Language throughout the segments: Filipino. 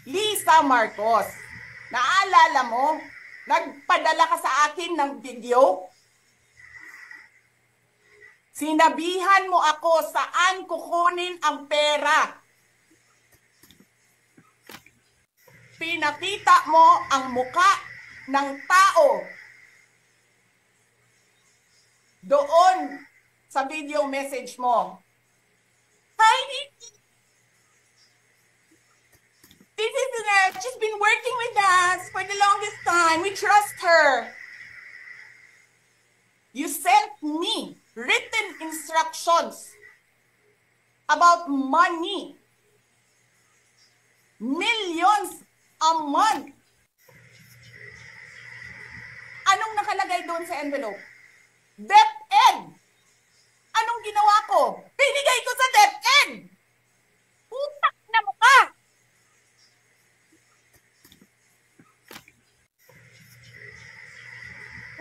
Lisa Marcos, naalala mo, nagpadala ka sa akin ng video? Sinabihan mo ako saan kukunin ang pera. Pinakita mo ang muka ng tao doon sa video message mo. Hi, she's been working with us for the longest time. We trust her. You sent me written instructions about money. Millions a month. Anong nakalagay doon sa envelope? DepEd. Anong ginawa ko? Binigay ko sa DepEd. Putak na mukha.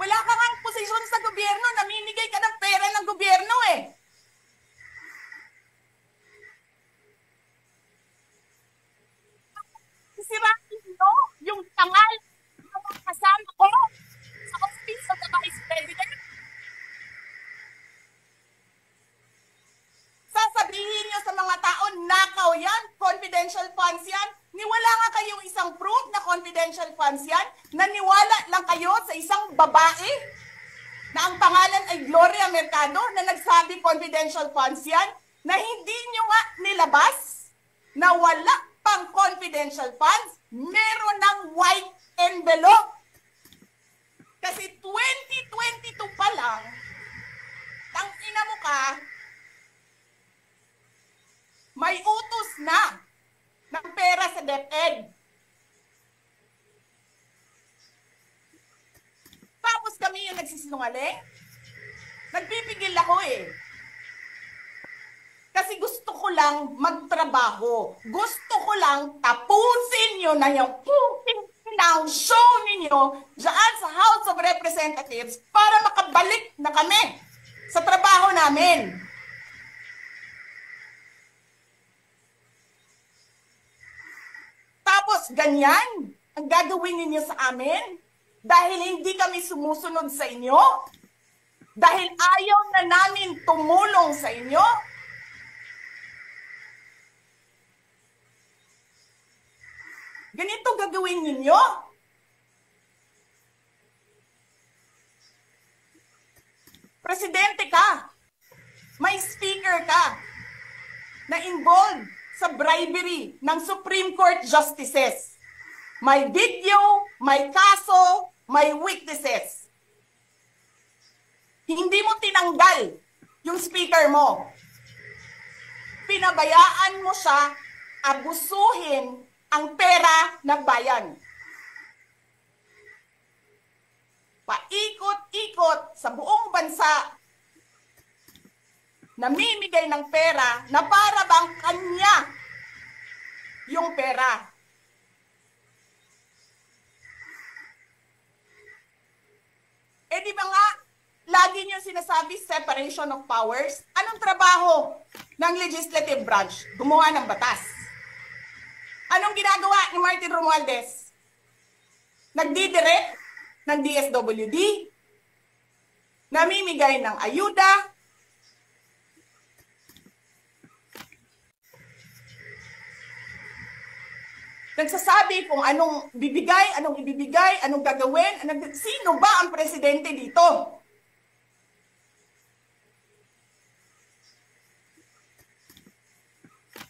Wala ka kang posisyon sa gobyerno, namimigay ka ng pera ng gobyerno eh. Sisirain nyo yung tangal ng mga kasama ko sa Office of the Vice President. Sasabihin nyo sa mga tao, nakaw yan, confidential funds yan. Niwala nga kayong isang proof na confidential funds yan. Naniwala lang kayo sa isang babae na ang pangalan ay Gloria Mercado na nagsabi confidential funds yan, na hindi nyo nga nilabas na wala pang confidential funds, meron ng white envelope. Kasi 2022 pa lang, tangina mo ka, may utos na ng pera sa DepEd. Tapos kami yung nagsisinungaling. Nagpipigil ako eh. Kasi gusto ko lang magtrabaho. Gusto ko lang tapusin nyo na yung show ninyo dyan sa House of Representatives para makabalik na kami sa trabaho namin. Tapos ganyan ang gagawin ninyo sa amin dahil hindi kami sumusunod sa inyo, dahil ayaw na namin tumulong sa inyo. Ganito gagawin ninyo. Presidente ka, may speaker ka na involved sa bribery ng Supreme Court justices. May video, may kaso, may witnesses. Hindi mo tinanggal yung speaker mo. Pinabayaan mo siya abusuhin ang pera ng bayan. Paikot-ikot sa buong bansa, namimigay ng pera na para bang kanya yung pera. Eh di ba nga, lagi niyo sinasabi separation of powers? Anong trabaho ng legislative branch? Gumawa ng batas. Anong ginagawa ni Martin Romualdez? Nagdidirect ng DSWD, namimigay ng ayuda, nagsasabi kung anong bibigay, anong ibibigay, anong gagawin, sino ba ang presidente dito?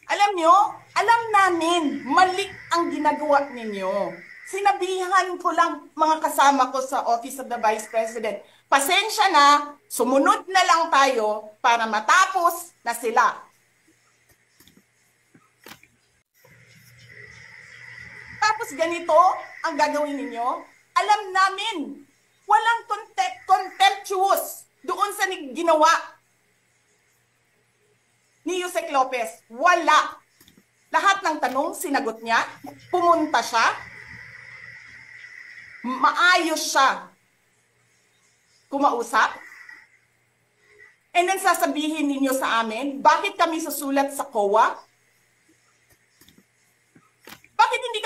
Alam nyo, alam namin, mali ang ginagawa ninyo. Sinabihan ko lang mga kasama ko sa Office of the Vice President, pasensya na, sumunod na lang tayo para matapos na sila. Tapos ganito ang gagawin ninyo, alam namin, walang contemptuous doon sa ginawa ni Yusek Lopez. Wala. Lahat ng tanong, sinagot niya, pumunta siya, maayos siya kumausap, and then sasabihin ninyo sa amin, bakit kami susulat sa COA?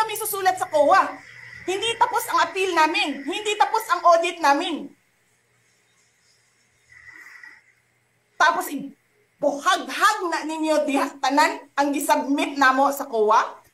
kami susulat sa COA. Hindi tapos ang appeal namin. Hindi tapos ang audit namin. Tapos buhag-hag na ninyo diha tanan ang gisubmit namo sa COA.